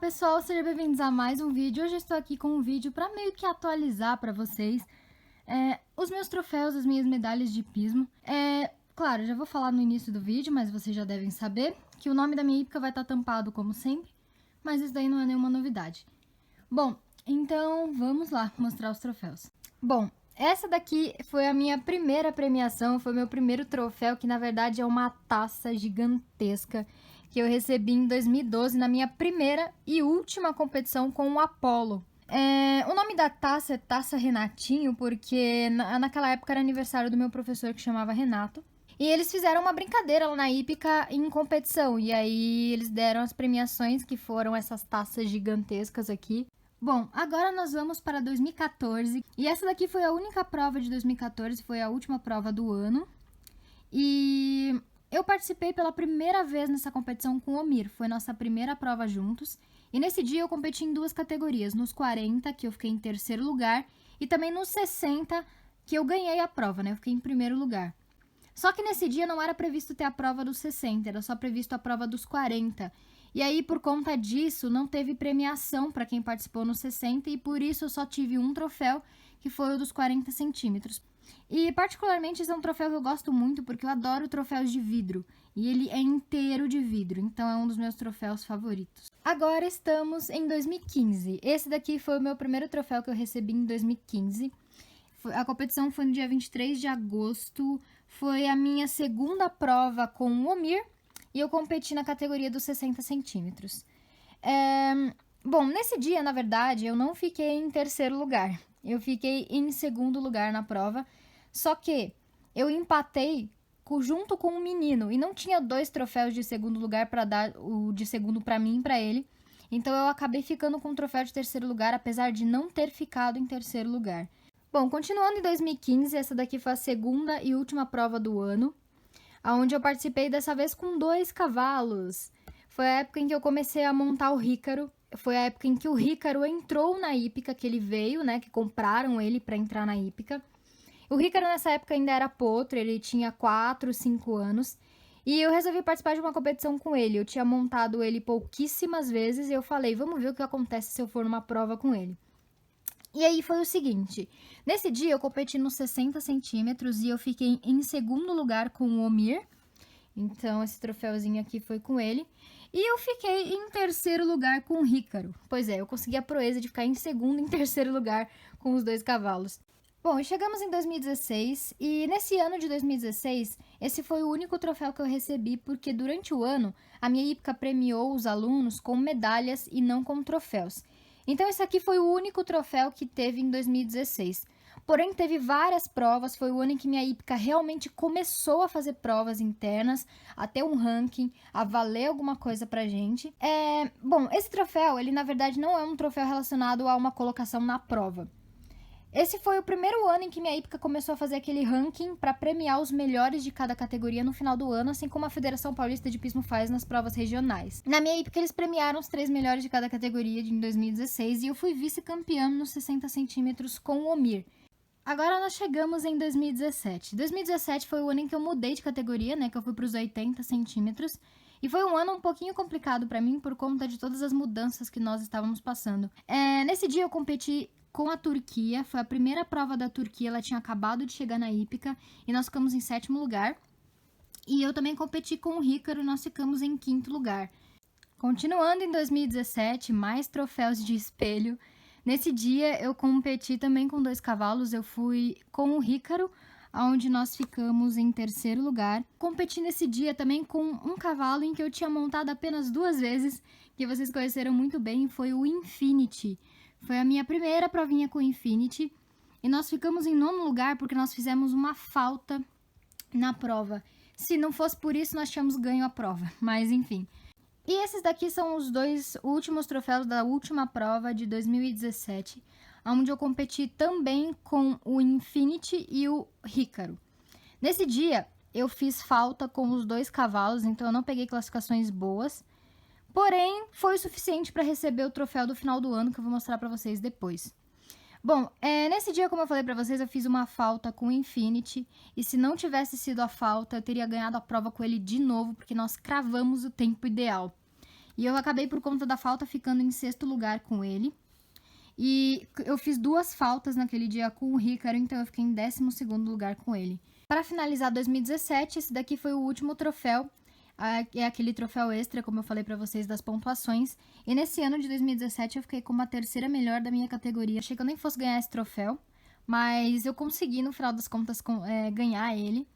pessoal, sejam bem-vindos a mais um vídeo. Hoje eu estou aqui com um vídeo para meio que atualizar para vocês os meus troféus, as minhas medalhas de hipismo. Claro, já vou falar no início do vídeo, mas vocês já devem saber que o nome da minha hípica vai estar tampado como sempre, mas isso daí não é nenhuma novidade. Bom, então vamos lá mostrar os troféus. Bom, essa daqui foi a minha primeira premiação, foi meu primeiro troféu, que na verdade é uma taça gigantesca que eu recebi em 2012 na minha primeira e última competição com o Apollo. O nome da taça é Taça Renatinho, porque naquela época era aniversário do meu professor que chamava Renato. E eles fizeram uma brincadeira lá na hípica em competição, e aí eles deram as premiações, que foram essas taças gigantescas aqui. Bom, agora nós vamos para 2014, e essa daqui foi a única prova de 2014, foi a última prova do ano. E eu participei pela primeira vez nessa competição com o Omir, foi nossa primeira prova juntos. E nesse dia eu competi em duas categorias, nos 40, que eu fiquei em terceiro lugar, e também nos 60, que eu ganhei a prova, né? Eu fiquei em primeiro lugar. Só que nesse dia não era previsto ter a prova dos 60, era só previsto a prova dos 40. E aí, por conta disso, não teve premiação para quem participou nos 60, e por isso eu só tive um troféu, que foi o dos 40 centímetros. E particularmente esse é um troféu que eu gosto muito, porque eu adoro troféus de vidro. E ele é inteiro de vidro, então é um dos meus troféus favoritos. Agora estamos em 2015. Esse daqui foi o meu primeiro troféu que eu recebi em 2015. A competição foi no dia 23 de agosto. Foi a minha segunda prova com o Omir. E eu competi na categoria dos 60 centímetros. Bom, nesse dia, na verdade, eu não fiquei em terceiro lugar. Eu fiquei em segundo lugar na prova. Só que eu empatei junto com um menino. E não tinha dois troféus de segundo lugar para dar o de segundo para mim e para ele. Então eu acabei ficando com o troféu de terceiro lugar, apesar de não ter ficado em terceiro lugar. Bom, continuando em 2015, essa daqui foi a segunda e última prova do ano, onde eu participei dessa vez com 2 cavalos. Foi a época em que eu comecei a montar o Rícaro. Foi a época em que o Rícaro entrou na hípica, que ele veio, né? Que compraram ele para entrar na hípica. O Rícaro nessa época ainda era potro, ele tinha 4, 5 anos. E eu resolvi participar de uma competição com ele. Eu tinha montado ele pouquíssimas vezes e eu falei, vamos ver o que acontece se eu for numa prova com ele. E aí foi o seguinte, nesse dia eu competi nos 60 centímetros e eu fiquei em segundo lugar com o Omir. Então esse troféuzinho aqui foi com ele. E eu fiquei em terceiro lugar com o Rícaro. Pois é, eu consegui a proeza de ficar em segundo e em terceiro lugar com os 2 cavalos. Bom, e chegamos em 2016 e nesse ano de 2016, esse foi o único troféu que eu recebi porque durante o ano a minha hípica premiou os alunos com medalhas e não com troféus. Então esse aqui foi o único troféu que teve em 2016. Porém, teve várias provas, foi o ano em que minha hípica realmente começou a fazer provas internas, a ter um ranking, a valer alguma coisa pra gente. Bom, esse troféu, ele na verdade não é um troféu relacionado a uma colocação na prova. Esse foi o primeiro ano em que minha hípica começou a fazer aquele ranking para premiar os melhores de cada categoria no final do ano, assim como a Federação Paulista de Hipismo faz nas provas regionais. Na minha hípica, eles premiaram os 3 melhores de cada categoria em 2016 e eu fui vice-campeã nos 60 centímetros com o Omir. Agora nós chegamos em 2017. 2017 foi o ano em que eu mudei de categoria, né, que eu fui para os 80 centímetros. E foi um ano um pouquinho complicado para mim por conta de todas as mudanças que nós estávamos passando. Nesse dia eu competi com a Turquia, foi a primeira prova da Turquia, ela tinha acabado de chegar na hípica e nós ficamos em 7º lugar. E eu também competi com o Rícaro e nós ficamos em 5º lugar. Continuando em 2017, mais troféus de espelho. Nesse dia eu competi também com 2 cavalos, eu fui com o Rícaro, onde nós ficamos em 3º lugar. Competi nesse dia também com um cavalo em que eu tinha montado apenas 2 vezes, que vocês conheceram muito bem, foi o Infinity. Foi a minha primeira provinha com o Infinity e nós ficamos em 9º lugar porque nós fizemos uma falta na prova. Se não fosse por isso, nós tínhamos ganho a prova, mas enfim. E esses daqui são os 2 últimos troféus da última prova de 2017, onde eu competi também com o Infinity e o Rícaro. Nesse dia, eu fiz falta com os 2 cavalos, então eu não peguei classificações boas. Porém, foi o suficiente para receber o troféu do final do ano, que eu vou mostrar para vocês depois. Bom, nesse dia, como eu falei para vocês, eu fiz uma falta com o Infinity. E se não tivesse sido a falta, eu teria ganhado a prova com ele de novo, porque nós cravamos o tempo ideal. E eu acabei, por conta da falta, ficando em 6º lugar com ele. E eu fiz 2 faltas naquele dia com o Hícaro, então eu fiquei em 12º lugar com ele. Para finalizar 2017, esse daqui foi o último troféu. É aquele troféu extra, como eu falei pra vocês, das pontuações. E nesse ano de 2017 eu fiquei como a 3ª melhor da minha categoria. Achei que eu nem fosse ganhar esse troféu, mas eu consegui, no final das contas, ganhar ele.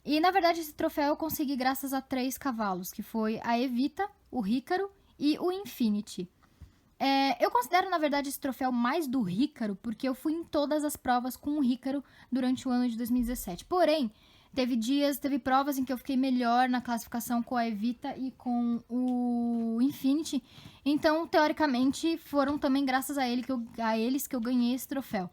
E, na verdade, esse troféu eu consegui graças a 3 cavalos, que foi a Evita, o Hícaro e o Infinity. Eu considero, na verdade, esse troféu mais do Hícaro, porque eu fui em todas as provas com o Hícaro durante o ano de 2017. Porém, teve provas em que eu fiquei melhor na classificação com a Evita e com o Infinity. Então, teoricamente, foram também graças a eles que eu ganhei esse troféu.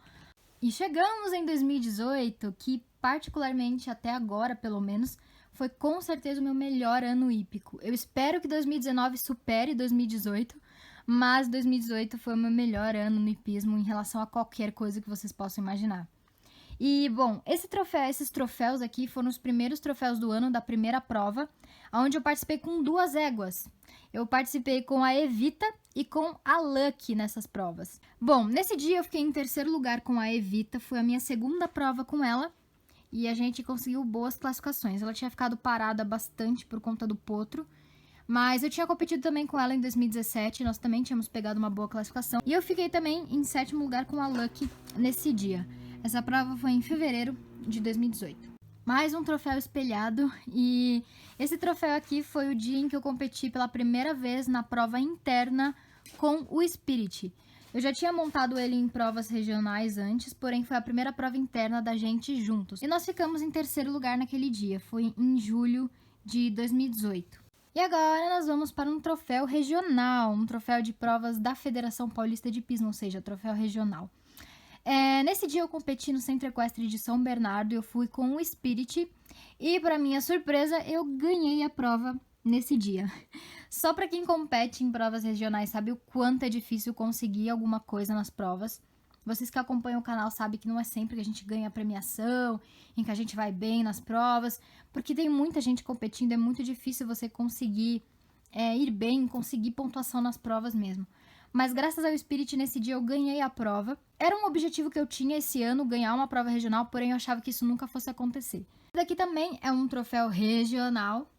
E chegamos em 2018, que particularmente até agora, pelo menos, foi com certeza o meu melhor ano hípico. Eu espero que 2019 supere 2018, mas 2018 foi o meu melhor ano no hipismo em relação a qualquer coisa que vocês possam imaginar. E, bom, esses troféus aqui foram os primeiros troféus do ano da primeira prova, onde eu participei com 2 éguas. Eu participei com a Evita e com a Lucky nessas provas. Bom, nesse dia eu fiquei em 3º lugar com a Evita, foi a minha 2ª prova com ela, e a gente conseguiu boas classificações. Ela tinha ficado parada bastante por conta do potro, mas eu tinha competido também com ela em 2017, nós também tínhamos pegado uma boa classificação. E eu fiquei também em 7º lugar com a Lucky nesse dia. Essa prova foi em fevereiro de 2018. Mais um troféu espelhado, e esse troféu aqui foi o dia em que eu competi pela primeira vez na prova interna com o Spirit. Eu já tinha montado ele em provas regionais antes, porém foi a primeira prova interna da gente juntos. E nós ficamos em 3º lugar naquele dia, foi em julho de 2018. E agora nós vamos para um troféu regional, um troféu de provas da Federação Paulista de Hipismo, ou seja, troféu regional. Nesse dia eu competi no Centro Equestre de São Bernardo, eu fui com o Spirit e, para minha surpresa, eu ganhei a prova nesse dia. Só para quem compete em provas regionais sabe o quanto é difícil conseguir alguma coisa nas provas. Vocês que acompanham o canal sabem que não é sempre que a gente ganha a premiação, em que a gente vai bem nas provas, porque tem muita gente competindo, é muito difícil você conseguir ir bem, conseguir pontuação nas provas mesmo. Mas graças ao Spirit, nesse dia eu ganhei a prova. Era um objetivo que eu tinha esse ano, ganhar uma prova regional, porém eu achava que isso nunca fosse acontecer. Esse daqui também é um troféu regional,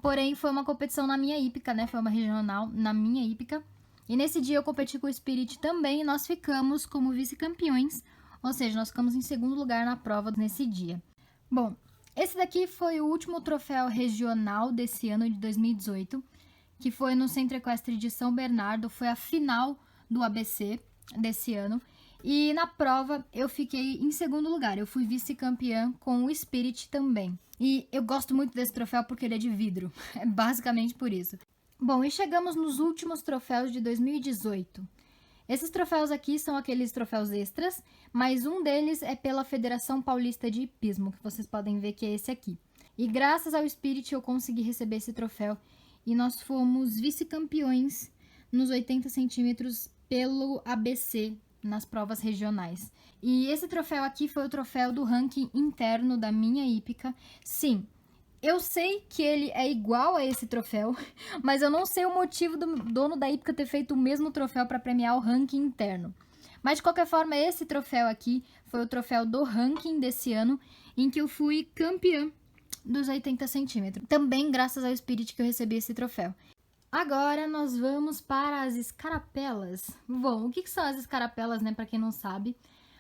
porém foi uma competição na minha hípica, né? Foi uma regional na minha hípica. E nesse dia eu competi com o Spirit também e nós ficamos como vice-campeões, ou seja, nós ficamos em 2º lugar na prova nesse dia. Bom, esse daqui foi o último troféu regional desse ano de 2018, que foi no Centro Equestre de São Bernardo, foi a final do ABC desse ano. E na prova eu fiquei em 2º lugar, eu fui vice-campeã com o Spirit também. E eu gosto muito desse troféu porque ele é de vidro, é basicamente por isso. Bom, e chegamos nos últimos troféus de 2018. Esses troféus aqui são aqueles troféus extras, mas um deles é pela Federação Paulista de Hipismo, que vocês podem ver que é esse aqui. E graças ao Spirit eu consegui receber esse troféu e nós fomos vice-campeões nos 80 centímetros pelo ABC nas provas regionais. E esse troféu aqui foi o troféu do ranking interno da minha hípica. Sim, eu sei que ele é igual a esse troféu, mas eu não sei o motivo do dono da hípica ter feito o mesmo troféu para premiar o ranking interno. Mas de qualquer forma, esse troféu aqui foi o troféu do ranking desse ano, em que eu fui campeã dos 80 centímetros. Também graças ao Spirit que eu recebi esse troféu. Agora nós vamos para as escarapelas. Bom, o que são as escarapelas, né, para quem não sabe?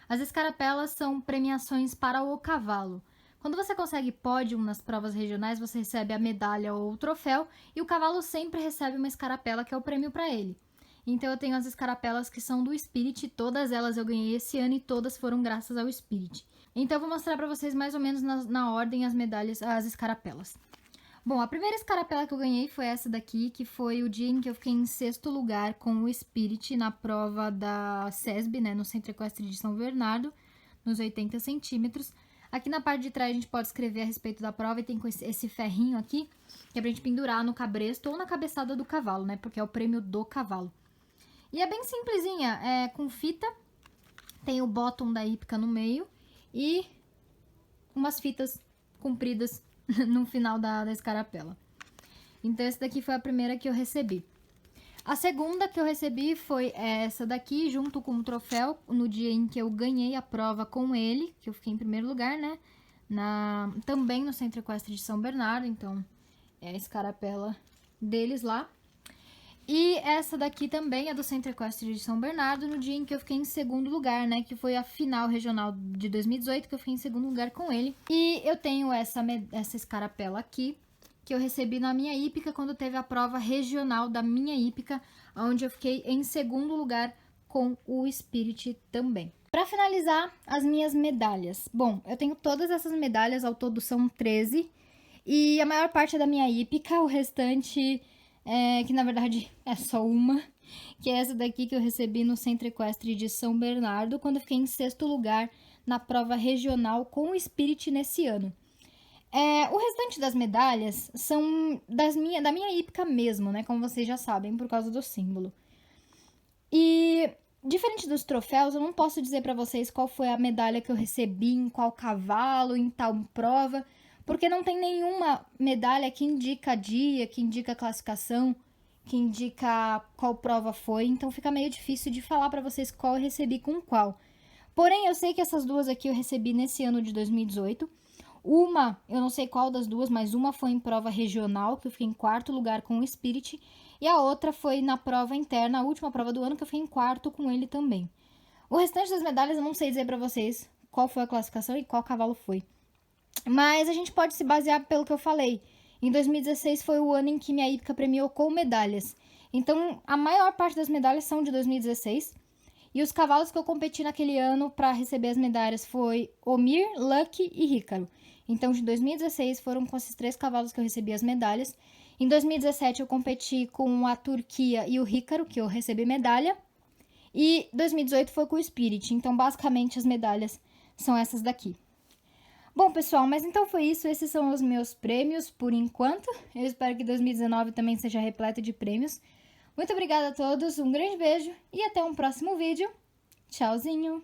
As escarapelas são premiações para o cavalo. Quando você consegue pódio nas provas regionais, você recebe a medalha ou o troféu e o cavalo sempre recebe uma escarapela, que é o prêmio para ele. Então eu tenho as escarapelas que são do Spirit, todas elas eu ganhei esse ano e todas foram graças ao Spirit. Então eu vou mostrar para vocês mais ou menos na ordem as medalhas, as escarapelas. Bom, a primeira escarapela que eu ganhei foi essa daqui, que foi o dia em que eu fiquei em 6º lugar com o Spirit na prova da SESB, né, no Centro Equestre de São Bernardo, nos 80 centímetros. Aqui na parte de trás a gente pode escrever a respeito da prova e tem esse ferrinho aqui, que é pra gente pendurar no cabresto ou na cabeçada do cavalo, né, porque é o prêmio do cavalo. E é bem simplesinha, é com fita, tem o bottom da hípica no meio e umas fitas compridas no final da escarapela. Então essa daqui foi a primeira que eu recebi. A segunda que eu recebi foi essa daqui, junto com o troféu, no dia em que eu ganhei a prova com ele, que eu fiquei em primeiro lugar, né? Também no Centro Equestre de São Bernardo, então é a escarapela deles lá. E essa daqui também é do Centro Equestre de São Bernardo, no dia em que eu fiquei em segundo lugar, né? Que foi a final regional de 2018, que eu fiquei em segundo lugar com ele. E eu tenho essa escarapela aqui, que eu recebi na minha hípica quando teve a prova regional da minha hípica, onde eu fiquei em segundo lugar com o Spirit também. Para finalizar, as minhas medalhas. Bom, eu tenho todas essas medalhas, ao todo são 13, e a maior parte é da minha hípica, o restante, que na verdade é só uma, que é essa daqui que eu recebi no Centro Equestre de São Bernardo, quando eu fiquei em sexto lugar na prova regional com o Spirit nesse ano. O restante das medalhas são da minha hípica mesmo, né? Como vocês já sabem, por causa do símbolo. E, diferente dos troféus, eu não posso dizer pra vocês qual foi a medalha que eu recebi, em qual cavalo, em tal prova, porque não tem nenhuma medalha que indica dia, que indica classificação, que indica qual prova foi, então fica meio difícil de falar pra vocês qual eu recebi com qual. Porém, eu sei que essas duas aqui eu recebi nesse ano de 2018. Uma, eu não sei qual das duas, mas uma foi em prova regional, que eu fiquei em quarto lugar com o Spirit, e a outra foi na prova interna, a última prova do ano, que eu fiquei em quarto com ele também. O restante das medalhas eu não sei dizer pra vocês qual foi a classificação e qual cavalo foi. Mas a gente pode se basear pelo que eu falei. Em 2016 foi o ano em que minha hípica premiou com medalhas. Então, a maior parte das medalhas são de 2016. E os cavalos que eu competi naquele ano para receber as medalhas foi Omir, Lucky e Rícaro. Então, de 2016 foram com esses 3 cavalos que eu recebi as medalhas. Em 2017 eu competi com a Turquia e o Rícaro, que eu recebi medalha. E 2018 foi com o Spirit. Então, basicamente, as medalhas são essas daqui. Bom, pessoal, mas então foi isso. Esses são os meus prêmios por enquanto. Eu espero que 2019 também seja repleto de prêmios. Muito obrigada a todos, um grande beijo e até um próximo vídeo. Tchauzinho!